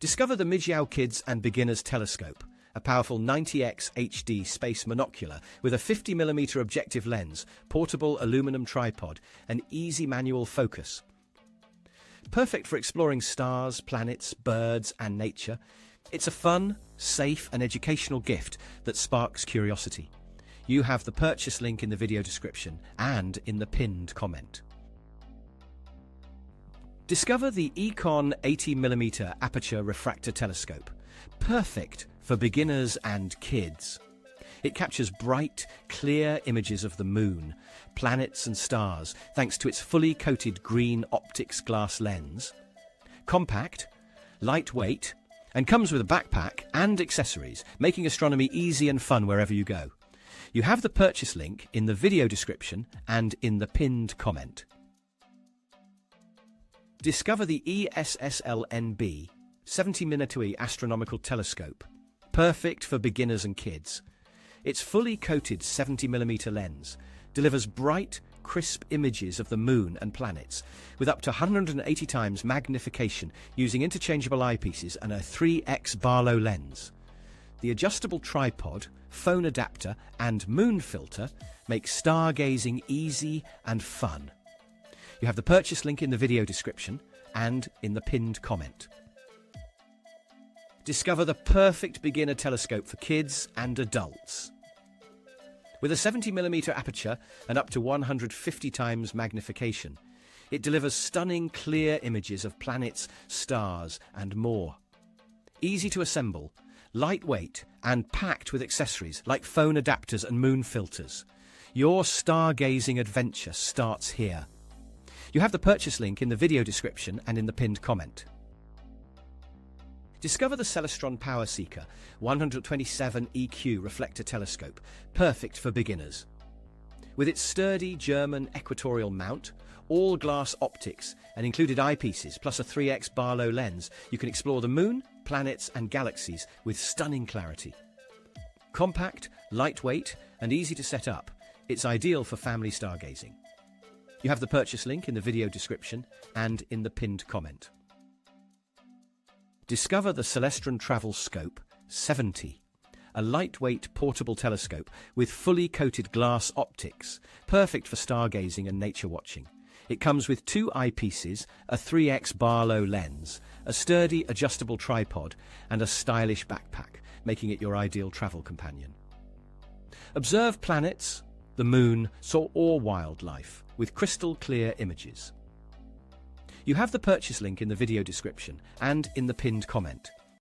Discover the Mijiao Kids and Beginners Telescope, a powerful 90x HD space monocular with a 50mm objective lens, portable aluminum tripod, and easy manual focus. Perfect for exploring stars, planets, birds, and nature, it's a fun, safe, and educational gift that sparks curiosity. You have the purchase link in the video description and in the pinned comment. Discover the Econ 80mm Aperture Refractor Telescope, perfect for beginners and kids. It captures bright, clear images of the moon, planets and stars thanks to its fully coated green optics glass lens. Compact, lightweight, and comes with a backpack and accessories, making astronomy easy and fun wherever you go. You have the purchase link in the video description and in the pinned comment. Discover the ESSLNB 70mm Astronomical Telescope, perfect for beginners and kids. Its fully coated 70mm lens delivers bright, crisp images of the moon and planets with up to 180 times magnification using interchangeable eyepieces and a 3x Barlow lens. The adjustable tripod, phone adapter, and moon filter make stargazing easy and fun. You have the purchase link in the video description and in the pinned comment. Discover the perfect beginner telescope for kids and adults. With a 70mm aperture and up to 150 times magnification, it delivers stunning clear images of planets, stars, and more. Easy to assemble, lightweight, and packed with accessories like phone adapters and moon filters. Your stargazing adventure starts here. You have the purchase link in the video description and in the pinned comment. Discover the Celestron Power Seeker 127 EQ Reflector Telescope, perfect for beginners. With its sturdy German equatorial mount, all glass optics, and included eyepieces, plus a 3x Barlow lens, you can explore the moon, planets, and galaxies with stunning clarity. Compact, lightweight, and easy to set up, it's ideal for family stargazing. You have the purchase link in the video description and in the pinned comment. Discover the Celestron Travel Scope 70, a lightweight portable telescope with fully coated glass optics, perfect for stargazing and nature watching. It comes with 2 eyepieces, a 3x Barlow lens, a sturdy adjustable tripod, and a stylish backpack, making it your ideal travel companion. Observe planets, the moon, or wildlife with crystal clear images. You have the purchase link in the video description and in the pinned comment.